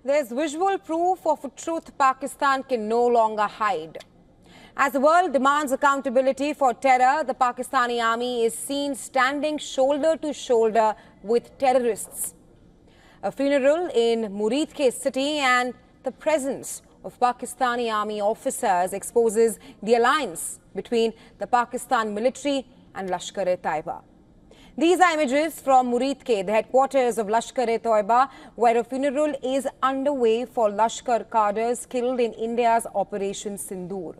There's visual proof of a truth Pakistan can no longer hide. As the world demands accountability for terror, the Pakistani army is seen standing shoulder to shoulder with terrorists. A funeral in Mourning city and the presence of Pakistani army officers exposes the alliance between the Pakistan military and Lashkar-e-Taiba. These are images from Mourning, the headquarters of Lashkar-e-Taiba, where a funeral is underway for Lashkar cadres killed in India's Operation Sindoor.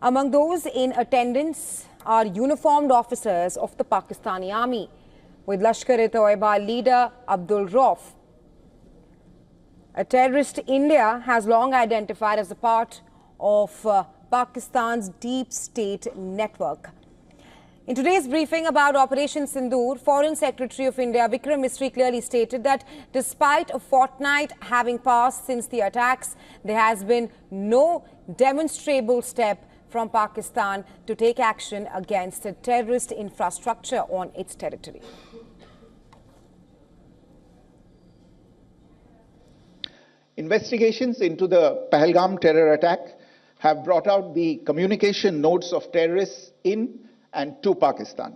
Among those in attendance are uniformed officers of the Pakistani army, with Lashkar-e-Taiba leader Abdul Rauf, a terrorist India has long identified as a part of Pakistan's deep state network. In today's briefing about Operation Sindoor, Foreign Secretary of India Vikram Misri clearly stated that despite a fortnight having passed since the attacks, there has been no demonstrable step from Pakistan to take action against a terrorist infrastructure on its territory. Investigations into the Pahalgam terror attack have brought out the communication notes of terrorists in and to Pakistan,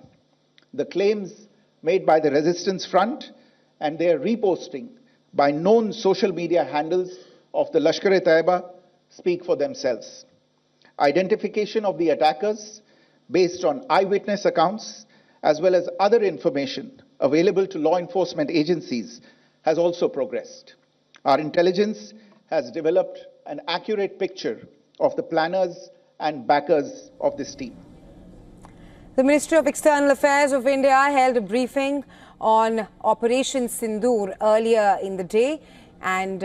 the claims made by the resistance front and their reposting by known social media handles of the Lashkar-e-Taiba speak for themselves. Identification of the attackers based on eyewitness accounts as well as other information available to law enforcement agencies has also progressed. Our intelligence has developed an accurate picture of the planners and backers of this team. The Ministry of External Affairs of India held a briefing on Operation Sindoor earlier in the day, and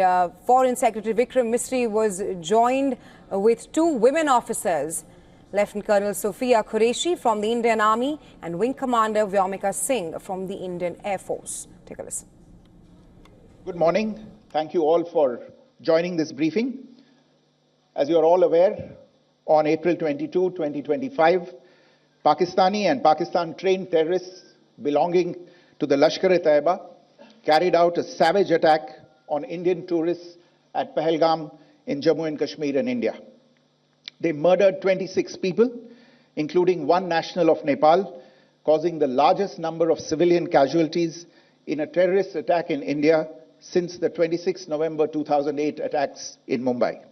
Foreign Secretary Vikram Misri was joined with two women officers, Lieutenant Colonel Sophia Qureshi from the Indian Army and Wing Commander Vyomika Singh from the Indian Air Force. Take a listen. Good morning. Thank you all for joining this briefing. As you are all aware, on April 22, 2025, Pakistani and Pakistan-trained terrorists belonging to the Lashkar-e-Taiba carried out a savage attack on Indian tourists at Pahalgam in Jammu and Kashmir in India. They murdered 26 people, including one national of Nepal, causing the largest number of civilian casualties in a terrorist attack in India since the 26 November 2008 attacks in Mumbai.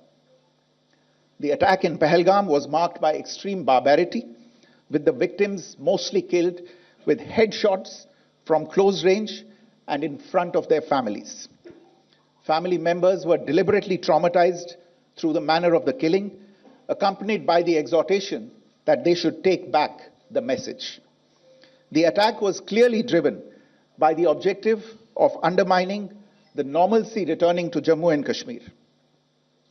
The attack in Pahalgam was marked by extreme barbarity, with the victims mostly killed with headshots from close range and in front of their families. Family members were deliberately traumatized through the manner of the killing, accompanied by the exhortation that they should take back the message. The attack was clearly driven by the objective of undermining the normalcy returning to Jammu and Kashmir.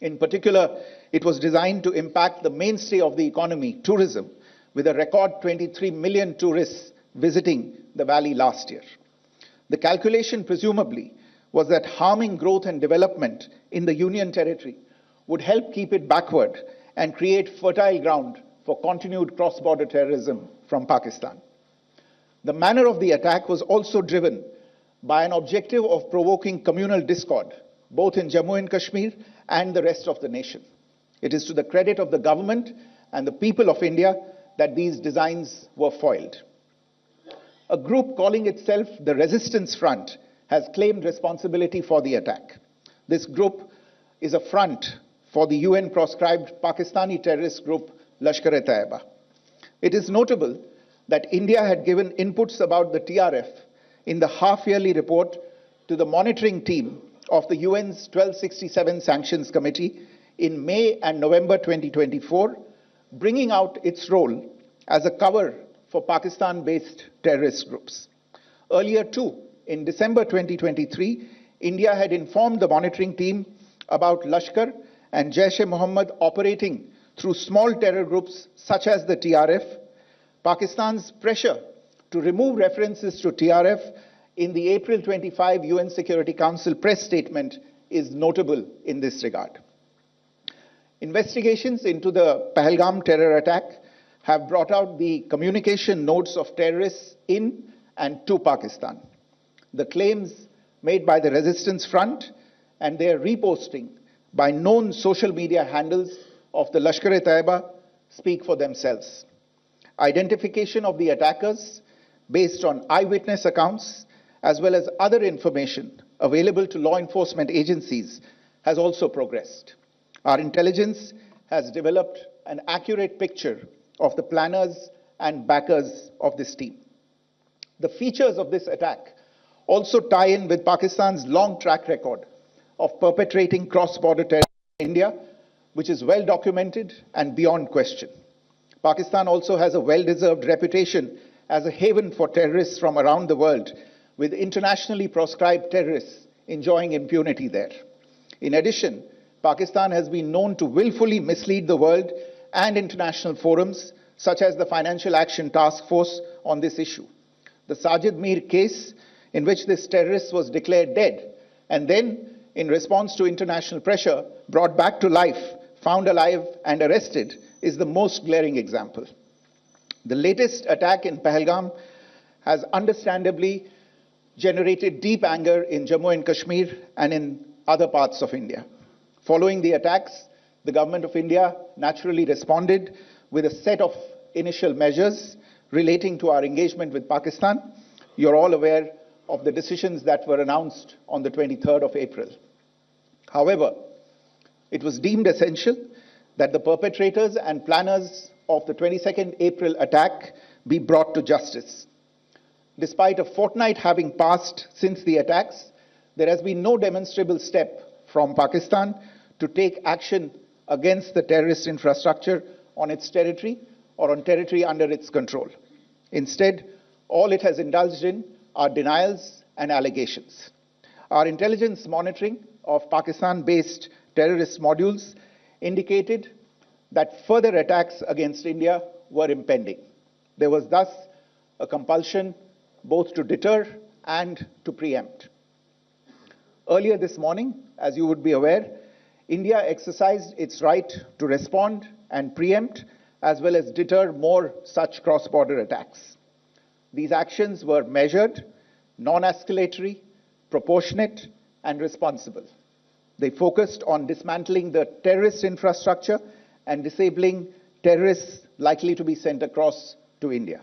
In particular, it was designed to impact the mainstay of the economy, tourism, with a record 23 million tourists visiting the valley last year. The calculation presumably was that harming growth and development in the Union territory would help keep it backward and create fertile ground for continued cross-border terrorism from Pakistan. The manner of the attack was also driven by an objective of provoking communal discord, both in Jammu and Kashmir and the rest of the nation. It is to the credit of the government and the people of India that these designs were foiled. A group calling itself the Resistance Front has claimed responsibility for the attack. This group is a front for the UN-proscribed Pakistani terrorist group Lashkar-e-Taiba. It is notable that India had given inputs about the TRF in the half-yearly report to the monitoring team of the UN's 1267 Sanctions Committee in May and November 2024, bringing out its role as a cover for Pakistan-based terrorist groups. Earlier too, in December 2023, India had informed the monitoring team about Lashkar and Jaish-e-Mohammed operating through small terror groups such as the TRF. Pakistan's pressure to remove references to TRF in the April 25 UN Security Council press statement is notable in this regard. Investigations into the Pahalgam terror attack have brought out the communication notes of terrorists in and to Pakistan, the claims made by the resistance front and their reposting by known social media handles of the Lashkar-e-Taiba speak for themselves. Identification of the attackers based on eyewitness accounts as well as other information available to law enforcement agencies has also progressed. Our intelligence has developed an accurate picture of the planners and backers of this team. The features of this attack also tie in with Pakistan's long track record of perpetrating cross-border terrorism in India, which is well documented and beyond question. Pakistan also has a well-deserved reputation as a haven for terrorists from around the world, with internationally proscribed terrorists enjoying impunity there. In addition, Pakistan has been known to willfully mislead the world and international forums, such as the Financial Action Task Force, on this issue. The Sajid Mir case, in which this terrorist was declared dead, and then, in response to international pressure, brought back to life, found alive and arrested, is the most glaring example. The latest attack in Pahalgam has understandably generated deep anger in Jammu and Kashmir and in other parts of India. Following the attacks, the government of India naturally responded with a set of initial measures relating to our engagement with Pakistan. You're all aware of the decisions that were announced on the 23rd of April. However, it was deemed essential that the perpetrators and planners of the 22nd April attack be brought to justice. Despite a fortnight having passed since the attacks, there has been no demonstrable step from Pakistan to take action against the terrorist infrastructure on its territory or on territory under its control. Instead, all it has indulged in are denials and allegations. Our intelligence monitoring of Pakistan-based terrorist modules indicated that further attacks against India were impending. There was thus a compulsion both to deter and to preempt. Earlier this morning, as you would be aware, India exercised its right to respond and preempt as well as deter more such cross-border attacks. These actions were measured, non-escalatory, proportionate, and responsible. They focused on dismantling the terrorist infrastructure and disabling terrorists likely to be sent across to India.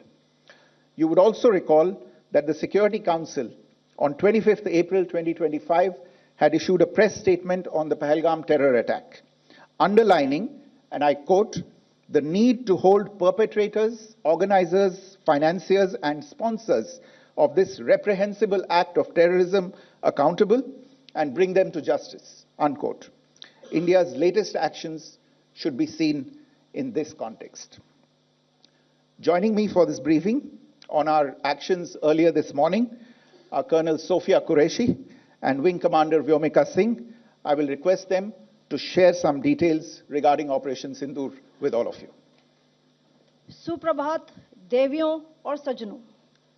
You would also recall that the Security Council on 25th April 2025 had issued a press statement on the Pahalgam terror attack, underlining, and I quote, the need to hold perpetrators, organizers, financiers, and sponsors of this reprehensible act of terrorism accountable and bring them to justice, unquote. India's latest actions should be seen in this context. Joining me for this briefing on our actions earlier this morning are Colonel Sophia Qureshi and Wing Commander Vyomika Singh. I will request them to share some details regarding Operation Sindoor with all of you. सुप्रभात देवियों और सज्जनों,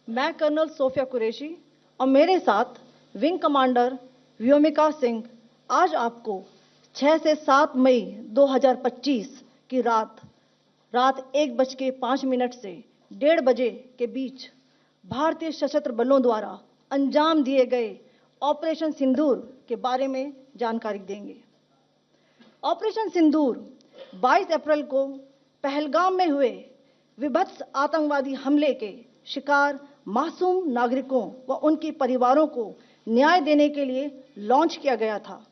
मैं colonel Sophia Qureshi और मेरे साथ wing commander Vyomika Singh आज आपको 6 से 7 मई 2025 की रात 1:05 से 1:30 बजे के बीच भारतीय सशस्त्र बलों द्वारा अंजाम दिए गए ऑपरेशन सिंदूर के बारे में जानकारी देंगे। ऑपरेशन सिंदूर 22 अप्रैल को पहलगाम में हुए विभत्स आतंकवादी हमले के शिकार मासूम नागरिकों व उनके परिवारों को न्याय देने के लिए लॉन्च किया गया था।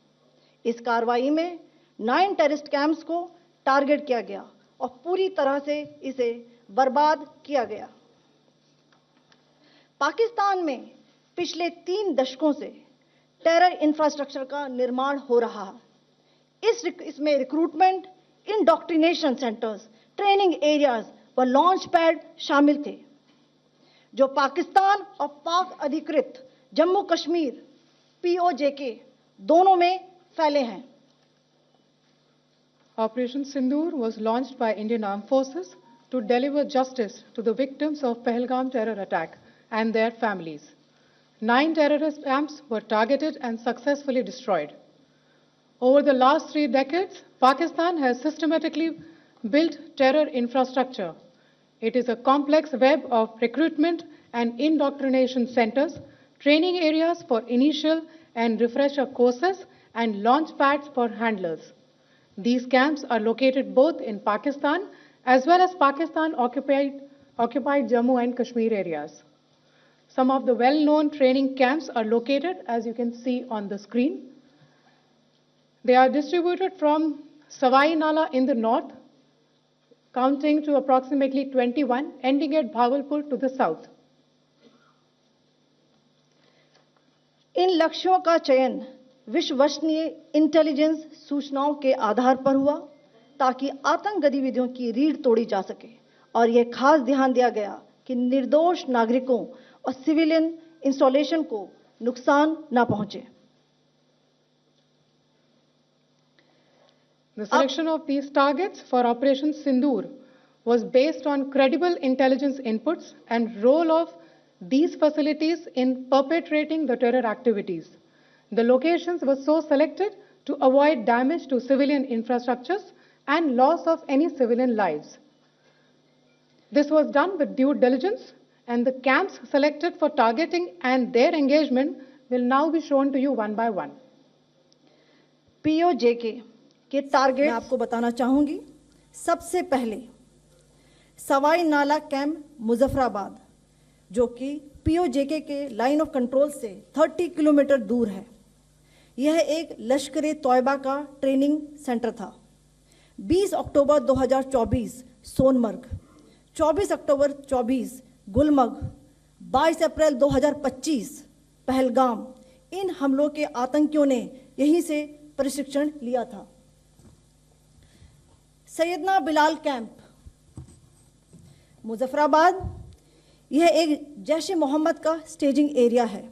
इस कार्रवाई में 9 टेररिस्ट कैंप्स को टारगेट किया गया और पूरी तरह से इसे बर्बाद किया गया। पाकिस्तान में पिछले 3 दशकों से टेरर इंफ्रास्ट्रक्चर का निर्माण हो रहा है। इसमें recruitment, indoctrination centres, training areas व लॉन्च पैड शामिल थे, जो पाकिस्तान और पाक अधिकृत जम्मू कश्मीर POJK दोनों में फैले हैं। Operation Sindoor was launched by Indian Armed Forces to deliver justice to the victims of Pahalgam terror attack and their families. 9 terrorist camps were targeted and successfully destroyed. Over the last 3 decades, Pakistan has systematically built terror infrastructure. It is a complex web of recruitment and indoctrination centers, training areas for initial and refresher courses, and launchpads for handlers. These camps are located both in Pakistan as well as Pakistan-occupied Jammu and Kashmir areas. Some of the well-known training camps are located, as you can see on the screen. They are distributed from Savai Nala in the north, counting to approximately 21, ending at Bhagalpur to the south. इन लक्ष्यों का चयन विश्वसनीय intelligence सूचनाओं के आधार पर हुआ ताकि आतंक गतिविधियों की रीढ़ तोड़ी जा सके और यह खास ध्यान दिया गया कि निर्दोष नागरिकों और सिविलियन इंस्टॉलेशन को नुकसान न पहुंचे. The selection of these targets for Operation Sindoor was based on credible intelligence inputs and role of these facilities in perpetrating the terror activities. The locations were so selected to avoid damage to civilian infrastructures and loss of any civilian lives. This was done with due diligence, and the camps selected for targeting and their engagement will now be shown to you one by one. POJK के target मैं आपको बताना चाहूंगी. सबसे पहले सवाई नाला camp Muzaffarabad, जो कि POJK के लाइन ऑफ कंट्रोल से 30 किलोमीटर दूर है. यह एक लश्कर तौयबा का ट्रेनिंग सेंटर था. 20 अक्टूबर 2024 सोनमर्ग, 24 अक्टूबर 24 गुलमर्ग, 22 अप्रैल 2025 पहलगाम. इन हमलों के आतंकियों ने यहीं से प्रशिक्षण लिया था. सैयदना बिलाल कैंप मुजफ्फराबाद, यह एक जैश ए मोहम्मद का स्टेजिंग एरिया है.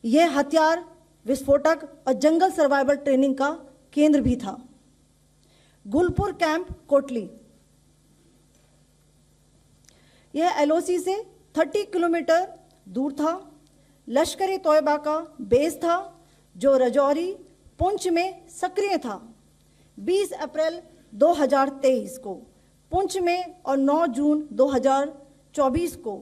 यह हथियार, विस्फोटक और जंगल सर्वाइवल ट्रेनिंग का केंद्र भी था. गुलपुर कैंप कोटली, यह LOC से 30 किलोमीटर दूर था. लश्कर तौयबा का बेस था जो रजौरी पुंछ में सक्रिय था. 20 अप्रैल 2023 को पुंछ में और 9 जून 2024 को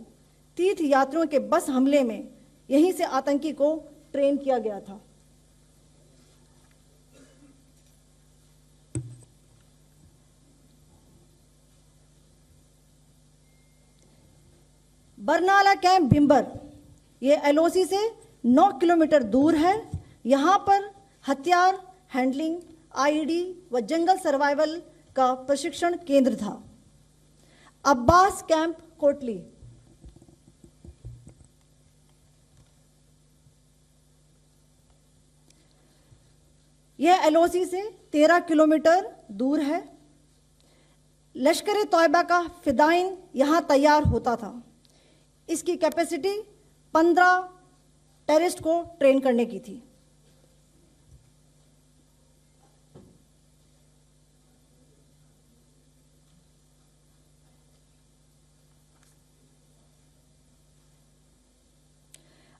तीर्थ यात्रियों के बस हमले में यहीं से आतंकी को ट्रेन किया गया था. बरनाला कैंप बिम्बर, यह LOC से 9 किलोमीटर दूर है. यहाँ पर हथियार, हैंडलिंग, IED व जंगल सर्वाइवल का प्रशिक्षण केंद्र था. अब्बास कैंप कोटली, यह LOC से 13 किलोमीटर दूर है. लश्कर तौयबा का फिदाइन यहाँ तैयार होता था. इसकी कैपेसिटी 15 टेररिस्ट को ट्रेन करने की थी.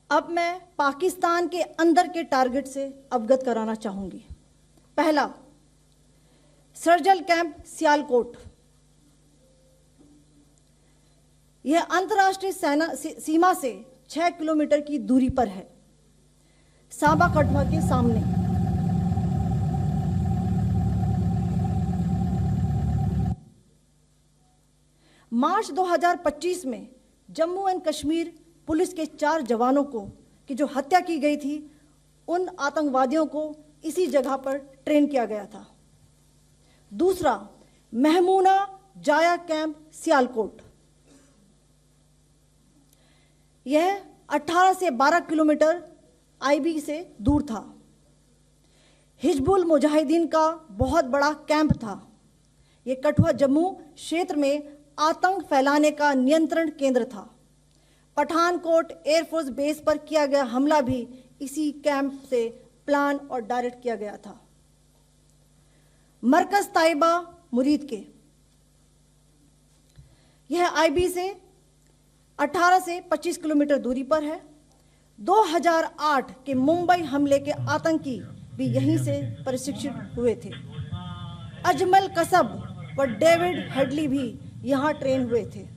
अब मैं पाकिस्तान के अंदर के टारगेट से अवगत कराना चाहूंगी. पहला, सर्जल कैंप सियालकोट. यह अंतर्राष्ट्रीय सीमा से 6 किलोमीटर की दूरी पर है, सांबा कटवा के सामने. मार्च 2025 में जम्मू एंड कश्मीर पुलिस के 4 जवानों को की जो हत्या की गई थी, उन आतंकवादियों को इसी जगह पर ट्रेन किया गया था. दूसरा, महमूना जाया कैंप सियालकोट. यह 18 से 12 किलोमीटर IB से दूर था. हिजबुल मुजाहिदीन का बहुत बड़ा कैंप था. यह कठुआ जम्मू क्षेत्र में आतंक फैलाने का नियंत्रण केंद्र था. पठानकोट एयरफोर्स बेस पर किया गया हमला भी इसी कैंप से प्लान और डायरेक्ट किया गया था. मरकज ताइबा मुरीद के, यह IB से 18 से 25 किलोमीटर दूरी पर है. 2008 के मुंबई हमले के आतंकी भी यहीं से प्रशिक्षित हुए थे. अजमल कसब व डेविड हेडली भी यहां ट्रेन हुए थे.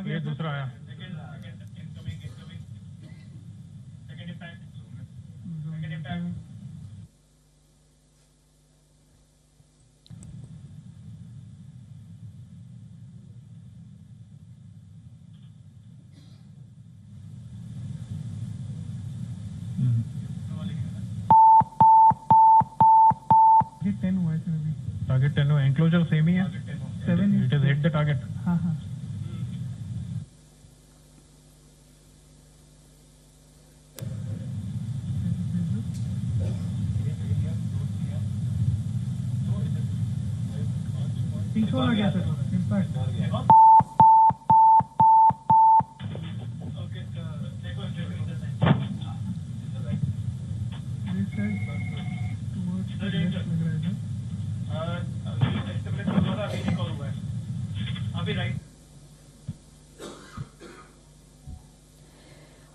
ये दूसरा आया टारगेट 10 हुआ एंक्लोजर सेम ही है 7 it is hit the target हाँ हाँ आ गया सर इम्पैक्ट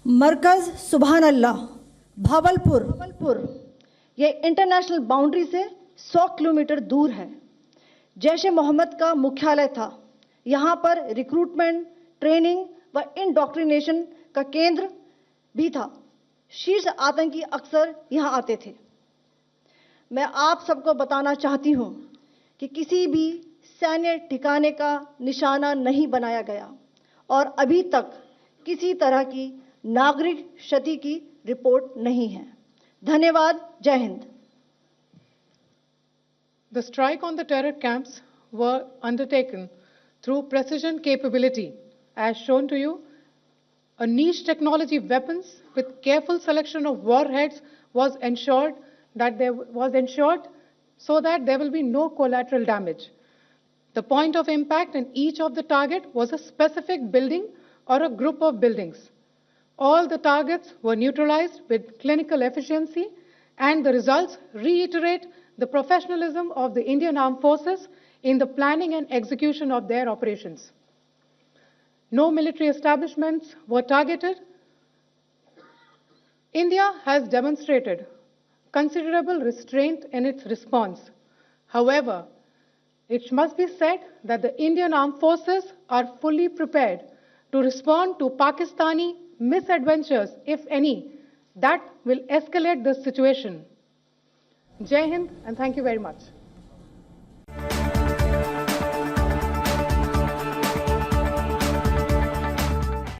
मरकज सुभान अल्लाह भावलपुर ये इंटरनेशनल बाउंड्री से 100 किलोमीटर दूर है। जैश ए मोहम्मद का मुख्यालय था। यहाँ पर रिक्रूटमेंट, ट्रेनिंग व इंडॉक्ट्रिनेशन का केंद्र भी था। शीर्ष आतंकी अक्सर यहाँ आते थे। मैं आप सबको बताना चाहती हूँ कि किसी भी सैन्य ठिकाने का निशाना नहीं बनाया गया और अभी तक किसी तरह की नागरिक क्षति की रिपोर्ट नहीं है। धन्यवाद। जय Hind. The strike on the terror camps were undertaken through precision capability, as shown to you. A niche technology weapons with careful selection of warheads was ensured so that there will be no collateral damage. The point of impact in each of the target was a specific building or a group of buildings. All the targets were neutralized with clinical efficiency, and the results reiterate the professionalism of the Indian Armed Forces in the planning and execution of their operations. No military establishments were targeted. India has demonstrated considerable restraint in its response. However, it must be said that the Indian Armed Forces are fully prepared to respond to Pakistani misadventures, if any, that will escalate the situation. Jai Hind, and thank you very much.